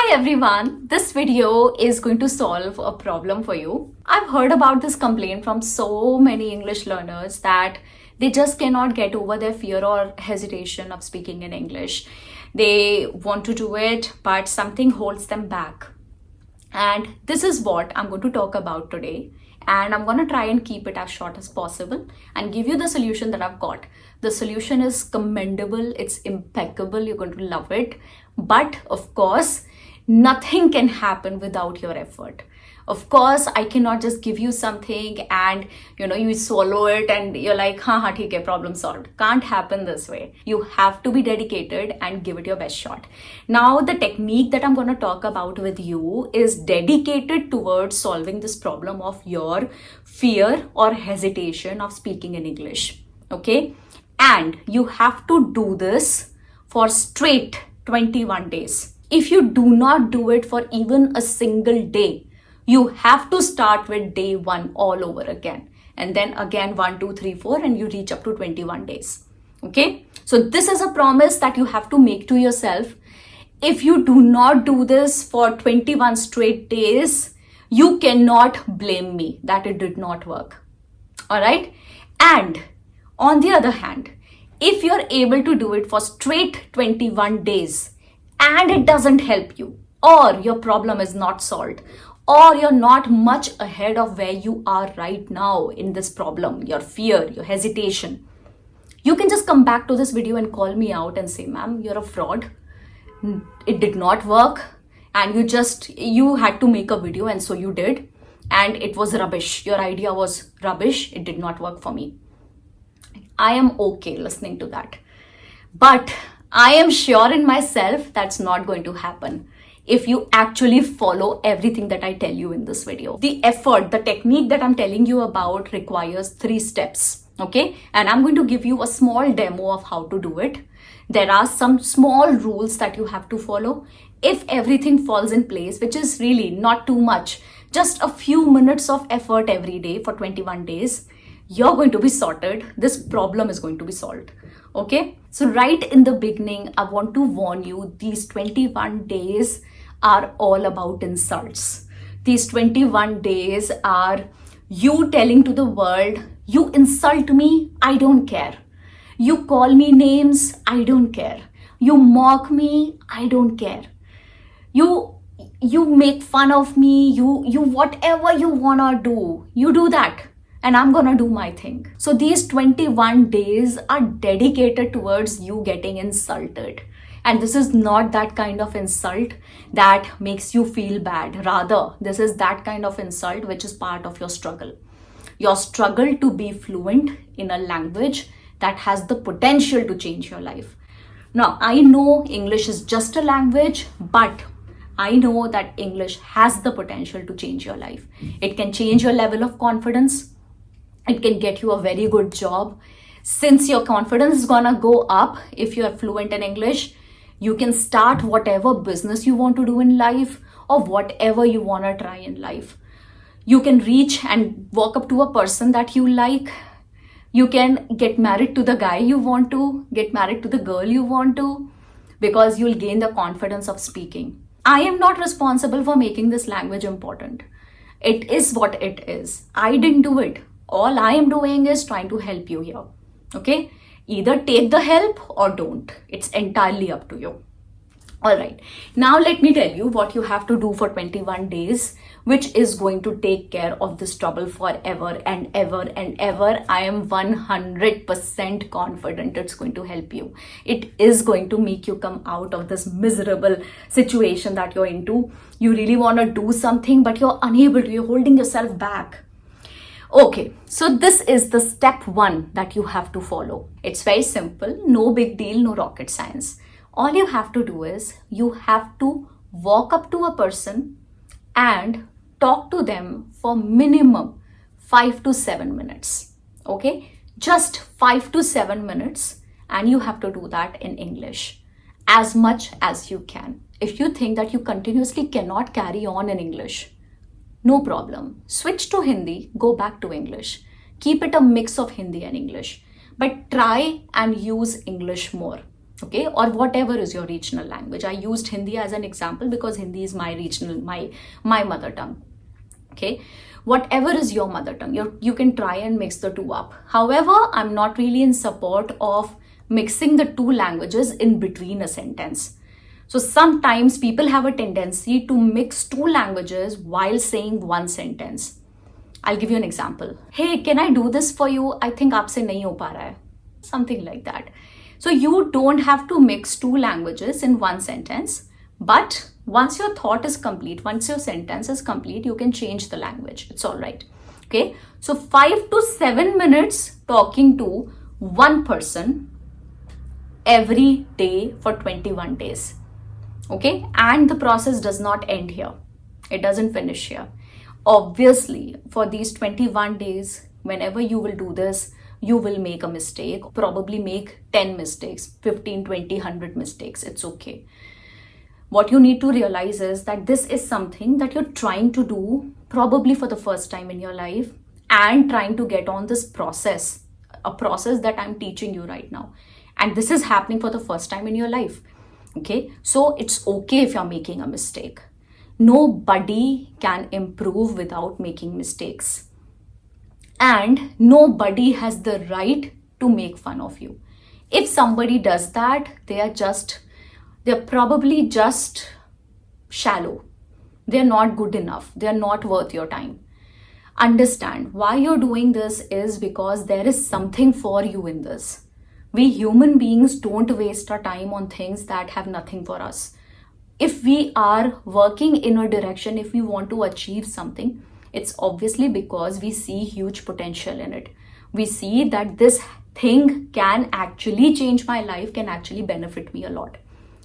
Hi everyone, this video is going to solve a problem for you. I've heard about this complaint from so many English learners that they just cannot get over their fear or hesitation of speaking in English. They want to do it, but something holds them back. And this is what I'm going to talk about today. And I'm going to try and keep it as short as possible and give you the solution that I've got. The solution is commendable, it's impeccable, you're going to love it. But of course, nothing can happen without your effort. Of course, I cannot just give you something and you swallow it and you're like, ha, theek hai, problem solved. Can't happen this way. You have to be dedicated and give it your best shot. Now, the technique that I'm going to talk about with you is dedicated towards solving this problem of your fear or hesitation of speaking in English. Okay? And you have to do this for straight 21 days. If you do not do it for even a single day, you have to start with day 1 all over again. And then again 1, 2, 3, 4 and you reach up to 21 days. Okay? So this is a promise that you have to make to yourself. If you do not do this for 21 straight days, you cannot blame me that it did not work. Alright? And on the other hand, if you're able to do it for straight 21 days and it doesn't help you, or your problem is not solved, or you're not much ahead of where you are right now in this problem, your fear, your hesitation, you can just come back to this video and call me out and say, ma'am, you're a fraud. It did not work. And you had to make a video and so you did. And it was rubbish. Your idea was rubbish. It did not work for me. I am okay listening to that. But I am sure in myself that's not going to happen if you actually follow everything that I tell you in this video. The effort, the technique that I'm telling you about requires 3 steps. Okay? And I'm going to give you a small demo of how to do it. There are some small rules that you have to follow. If everything falls in place, which is really not too much, just a few minutes of effort every day for 21 days, you're going to be sorted. This problem is going to be solved. Okay? So right in the beginning, I want to warn you, these 21 days are all about insults. These 21 days are you telling to the world, you insult me, I don't care. You call me names, I don't care. You mock me, I don't care. You make fun of me, you whatever you wanna do, you do that. And I'm gonna do my thing. So these 21 days are dedicated towards you getting insulted. And this is not that kind of insult that makes you feel bad. Rather, this is that kind of insult which is part of your struggle. Your struggle to be fluent in a language that has the potential to change your life. Now, I know English is just a language, but I know that English has the potential to change your life. It can change your level of confidence. It can get you a very good job. Since your confidence is gonna go up if you are fluent in English, you can start whatever business you want to do in life or whatever you wanna try in life. You can reach and walk up to a person that you like. You can get married to the guy you want to, get married to the girl you want to, because you'll gain the confidence of speaking. I am not responsible for making this language important. It is what it is. I didn't do it. All I am doing is trying to help you here. Okay? Either take the help or don't. It's entirely up to you. Alright. Now let me tell you what you have to do for 21 days, which is going to take care of this trouble forever and ever and ever. I am 100% confident it's going to help you. It is going to make you come out of this miserable situation that you're into. You really want to do something, but you're unable to. You're holding yourself back. Okay, so this is the step 1 that you have to follow. It's very simple, no big deal, no rocket science. All you have to do is you have to walk up to a person and talk to them for minimum 5 to 7 minutes. Okay, just 5 to 7 minutes, and you have to do that in English as much as you can. If you think that you continuously cannot carry on in English, no problem. Switch to Hindi, go back to English. Keep it a mix of Hindi and English. But try and use English more. okay, or whatever is your regional language. I used Hindi as an example because Hindi is my regional, my mother tongue. Okay, whatever is your mother tongue, you can try and mix the two up. However, I'm not really in support of mixing the two languages in between a sentence. So sometimes people have a tendency to mix two languages while saying one sentence. I'll give you an example. Hey, can I do this for you? I think aapse nahi ho pa raha hai. Something like that. So you don't have to mix two languages in one sentence, but once your thought is complete, once your sentence is complete, you can change the language. It's all right. Okay. So 5 to 7 minutes talking to one person every day for 21 days. Okay. And the process does not end here. It doesn't finish here. Obviously, for these 21 days, whenever you will do this, you will make a mistake, probably make 10 mistakes, 15, 20, 100 mistakes. It's okay. What you need to realize is that this is something that you're trying to do probably for the first time in your life, and trying to get on this process, a process that I'm teaching you right now. And this is happening for the first time in your life. Okay. So it's okay if you're making a mistake. Nobody can improve without making mistakes. And nobody has the right to make fun of you. If somebody does that, they're probably just shallow. They're not good enough. They're not worth your time. Understand why you're doing this is because there is something for you in this. We human beings don't waste our time on things that have nothing for us. If we are working in a direction, if we want to achieve something, it's obviously because we see huge potential in it. We see that this thing can actually change my life, can actually benefit me a lot.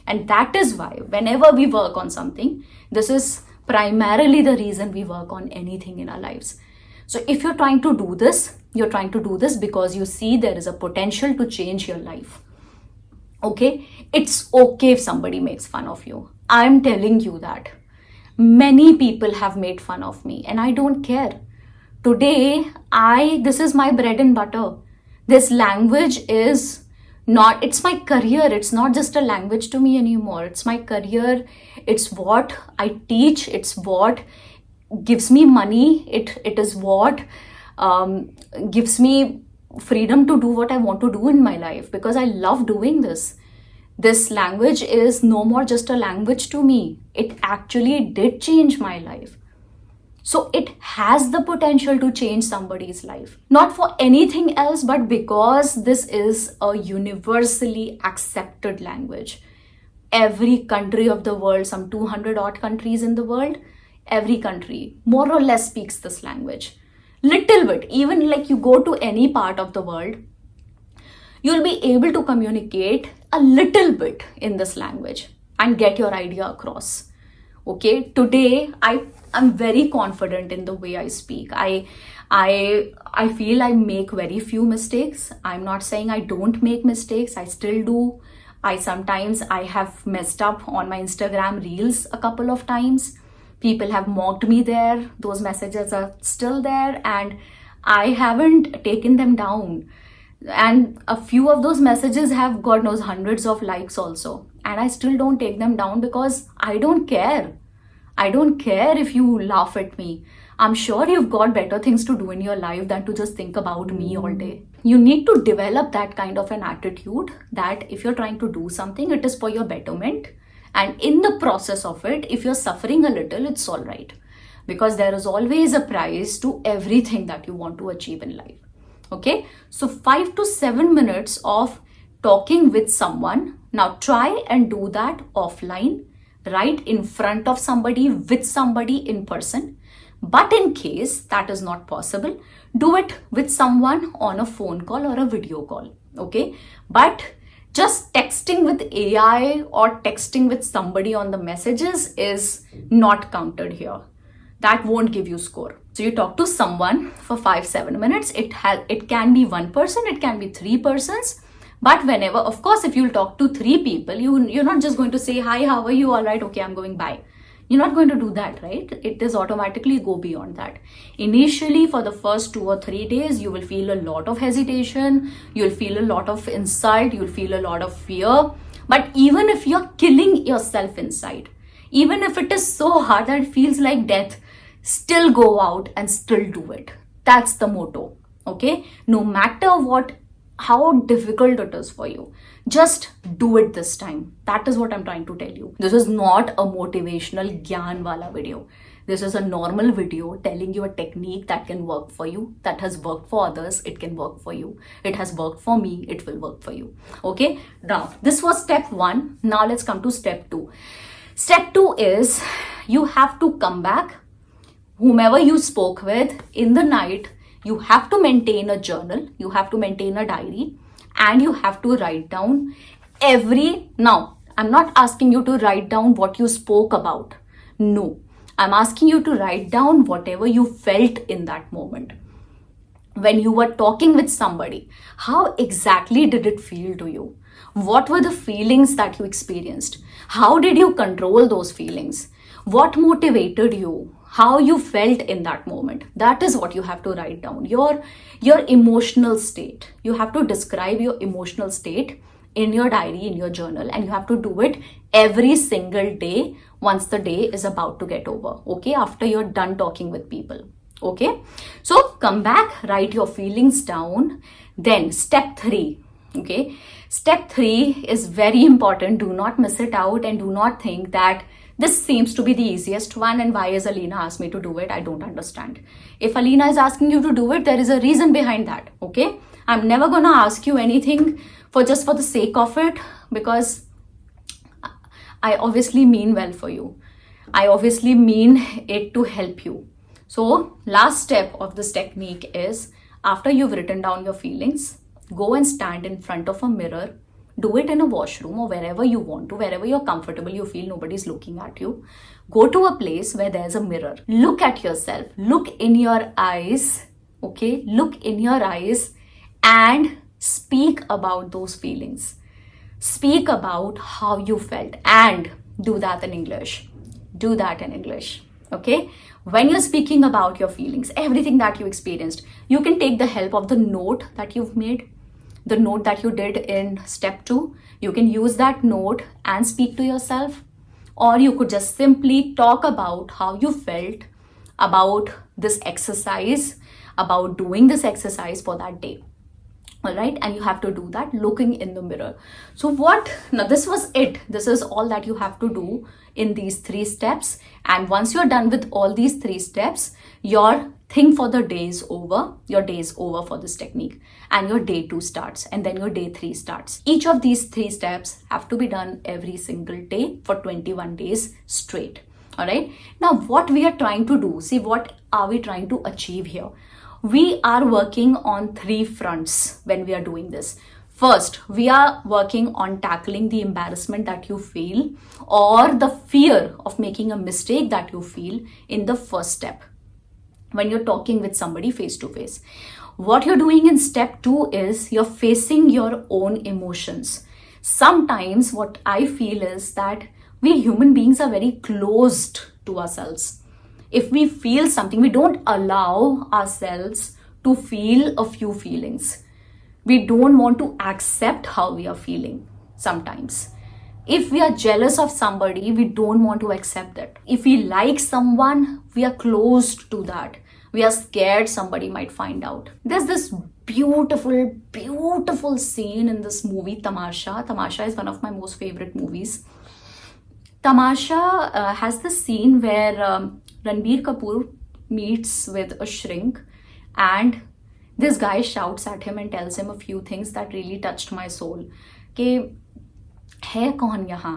And that is why whenever we work on something, this is primarily the reason we work on anything in our lives. So if you're trying to do this, you're trying to do this because you see there is a potential to change your life. Okay? It's okay if somebody makes fun of you. I'm telling you that. Many people have made fun of me and I don't care. Today, this is my bread and butter. This language is not, it's my career. It's not just a language to me anymore. It's my career. It's what I teach. It's what gives me money. It is what gives me freedom to do what I want to do in my life, because I love doing this. This language is no more just a language to me. It actually did change my life. So it has the potential to change somebody's life. Not for anything else, but because this is a universally accepted language. Every country of the world, some 200 odd countries in the world, every country more or less speaks this language. Little bit, even like you go to any part of the world, you'll be able to communicate a little bit in this language and get your idea across. Okay, today I'm very confident in the way I speak. I feel I make very few mistakes. I'm not saying I don't make mistakes. I still do. Sometimes I have messed up on my Instagram reels a couple of times. People have mocked me there. Those messages are still there and I haven't taken them down. And a few of those messages have, God knows, hundreds of likes also. And I still don't take them down because I don't care. I don't care if you laugh at me. I'm sure you've got better things to do in your life than to just think about me all day. You need to develop that kind of an attitude that if you're trying to do something, it is for your betterment. And in the process of it, if you're suffering a little, it's all right. Because there is always a price to everything that you want to achieve in life. Okay, so 5 to 7 minutes of talking with someone. Now try and do that offline, right in front of somebody, with somebody in person. But in case that is not possible, do it with someone on a phone call or a video call. Okay, but just texting with AI or texting with somebody on the messages is not counted here. That won't give you score. So you talk to someone for 5-7 minutes. It can be one person, it can be 3 persons. But whenever, of course, if you'll talk to 3 people, you're not just going to say, hi, how are you? All right, okay, I'm going, bye. You're not going to do that, right? It is automatically go beyond that. Initially, for the first 2 or 3 days, you will feel a lot of hesitation, you'll feel a lot of insult, you'll feel a lot of fear. But even if you're killing yourself inside, even if it is so hard that it feels like death, still go out and still do it. That's the motto. Okay? No matter what, how difficult it is for you, just do it this time. That is what I'm trying to tell you. This is not a motivational gyan wala video. This is a normal video telling you a technique that can work for you, that has worked for others. It can work for you. It has worked for me. It will work for you. Okay? Now, this was step 1. Now let's come to step 2. Step 2 is you have to come back. Whomever you spoke with in the night, you have to maintain a journal, you have to maintain a diary, and you have to write down now, I'm not asking you to write down what you spoke about. No, I'm asking you to write down whatever you felt in that moment. When you were talking with somebody, how exactly did it feel to you? What were the feelings that you experienced? How did you control those feelings? What motivated you? How you felt in that moment? That is what you have to write down. Your emotional state. You have to describe your emotional state in your diary, in your journal, and you have to do it every single day once the day is about to get over. Okay, after you're done talking with people. Okay, so come back, write your feelings down. Then step 3. Okay, step 3 is very important. Do not miss it out, and do not think that this seems to be the easiest one, and why is Alina asked me to do it? I don't understand. If Alina is asking you to do it, there is a reason behind that. Okay, I'm never gonna ask you anything for just for the sake of it, because I obviously mean well for you. I obviously mean it to help you. So last step of this technique is, after you've written down your feelings, go and stand in front of a mirror. Do it in a washroom or wherever you want to, wherever you're comfortable, you feel nobody's looking at you. Go to a place where there's a mirror. Look at yourself. Look in your eyes. Okay? Look in your eyes and speak about those feelings. Speak about how you felt, and do that in English. Do that in English. Okay? When you're speaking about your feelings, everything that you experienced, you can take the help of the note that you've made, the note that you did in step 2. You can use that note and speak to yourself, or you could just simply talk about how you felt about this exercise, about doing this exercise for that day. All right, and you have to do that looking in the mirror. So now this was it. This is all that you have to do in these 3 steps. And once you're done with all these 3 steps, your thing for the day is over. Your day is over for this technique, and your day 2 starts, and then your day 3 starts. Each of these 3 steps have to be done every single day for 21 days straight. All right, now what we are trying to do, see, what are we trying to achieve here? We are working on 3 fronts when we are doing this. First, we are working on tackling the embarrassment that you feel, or the fear of making a mistake that you feel in the first step when you're talking with somebody face to face. What you're doing in step 2 is you're facing your own emotions. Sometimes what I feel is that we human beings are very closed to ourselves. If we feel something, we don't allow ourselves to feel a few feelings. We don't want to accept how we are feeling sometimes. If we are jealous of somebody, we don't want to accept that. If we like someone, we are closed to that. We are scared somebody might find out. There's this beautiful, beautiful scene in this movie, Tamasha. Tamasha is one of my most favorite movies. Tamasha has this scene where Ranbir Kapoor meets with a shrink, and this guy shouts at him and tells him a few things that really touched my soul. कि है कौन यहाँ?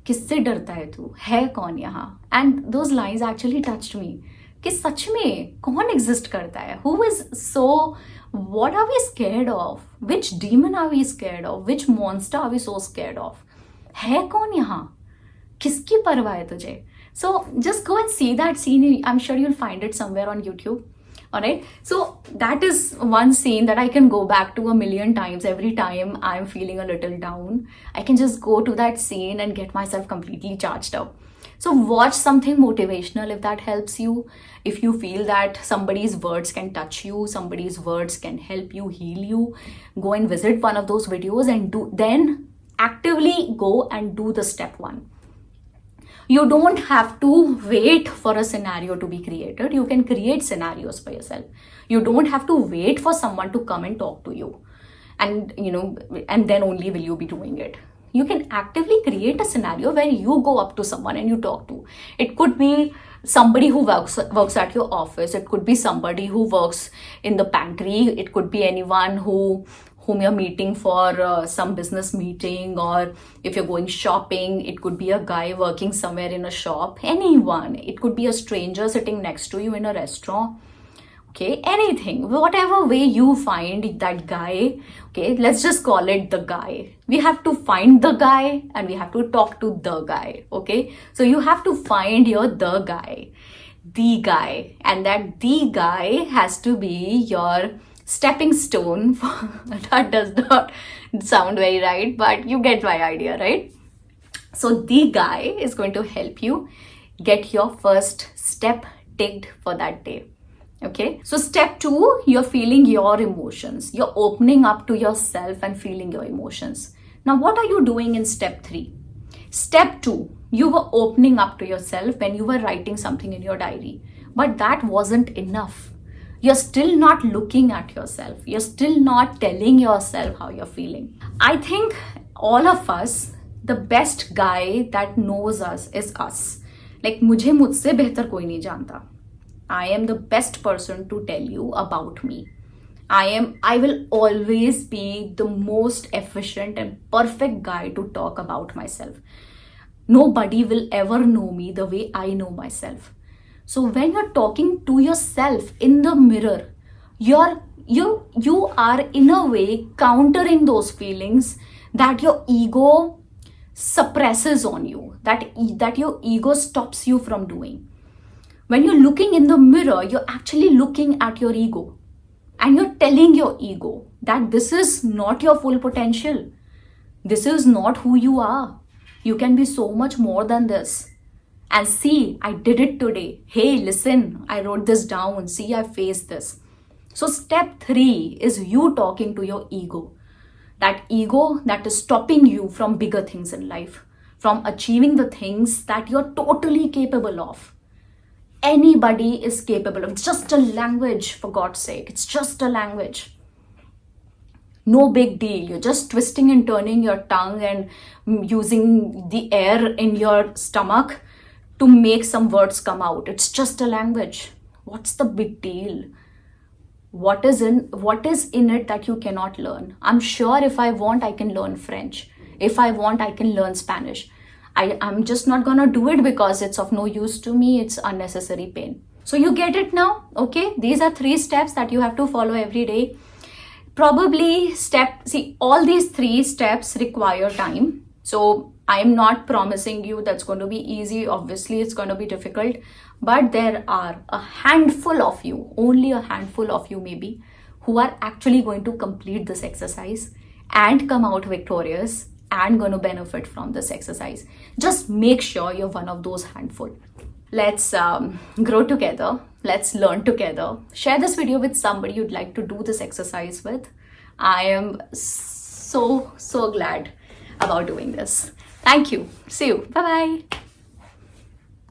किससे डरता है तू? है कौन यहाँ? And those lines actually touched me. कि सच में कौन exist करता है? Who is so? What are we scared of? Which demon are we scared of? Which monster are we so scared of? है कौन यहाँ? किसकी परवाह है तुझे? So just go and see that scene. I'm sure you'll find it somewhere on YouTube. Alright, so that is one scene that I can go back to a million times. Every time I'm feeling a little down, I can just go to that scene and get myself completely charged up. So watch something motivational if that helps you. If you feel that somebody's words can touch you, somebody's words can help you, heal you, go and visit one of those videos and then actively go and do the step 1. You don't have to wait for a scenario to be created. You can create scenarios for yourself. You don't have to wait for someone to come and talk to you. And and then only will you be doing it. You can actively create a scenario where you go up to someone and you talk to. It could be somebody who works at your office. It could be somebody who works in the pantry. It could be anyone whom you're meeting for some business meeting, or if you're going shopping, it could be a guy working somewhere in a shop. Anyone. It could be a stranger sitting next to you in a restaurant. Okay, anything, whatever way you find that guy. Okay, let's just call it the guy. We have to find the guy and we have to talk to the guy. Okay, so you have to find the guy, and that the guy has to be your stepping stone. That does not sound very right, but you get my idea, right? So the guy is going to help you get your first step ticked for that day. Okay, so step 2, you're feeling your emotions. You're opening up to yourself and feeling your emotions. Now, what are you doing in step 3? Step 2, you were opening up to yourself when you were writing something in your diary. But that wasn't enough. You're still not looking at yourself. You're still not telling yourself how you're feeling. I think all of us, the best guy that knows us is us. Like, मुझे मुझसे बेहतर कोई नहीं जानता. I am the best person to tell you about me. I will always be the most efficient and perfect guy to talk about myself. Nobody will ever know me the way I know myself. So when you're talking to yourself in the mirror, you are in a way countering those feelings that your ego suppresses on you, that your ego stops you from doing. When you're looking in the mirror, you're actually looking at your ego, and you're telling your ego that this is not your full potential. This is not who you are. You can be so much more than this. And see, I did it today. Hey, listen, I wrote this down. See, I faced this. So step 3 is you talking to your ego. That ego that is stopping you from bigger things in life, from achieving the things that you're totally capable of. Anybody is capable of. It's just a language, for God's sake. It's just a language. No big deal. You're just twisting and turning your tongue and using the air in your stomach to make some words come out. It's just a language. What's the big deal? What is in it that you cannot learn? I'm sure if I want, I can learn French. If I want, I can learn Spanish. I'm just not gonna do it because it's of no use to me. It's unnecessary pain. So you get it now, okay? These are 3 steps that you have to follow every day. Probably all these 3 steps require time. So I'm not promising you that's going to be easy. Obviously, it's going to be difficult. But there are a handful of you, only a handful of you maybe, who are actually going to complete this exercise and come out victorious and going to benefit from this exercise. Just make sure you're one of those handful. Let's grow together. Let's learn together. Share this video with somebody you'd like to do this exercise with. I am so glad about doing this. Thank you. See you. Bye-bye.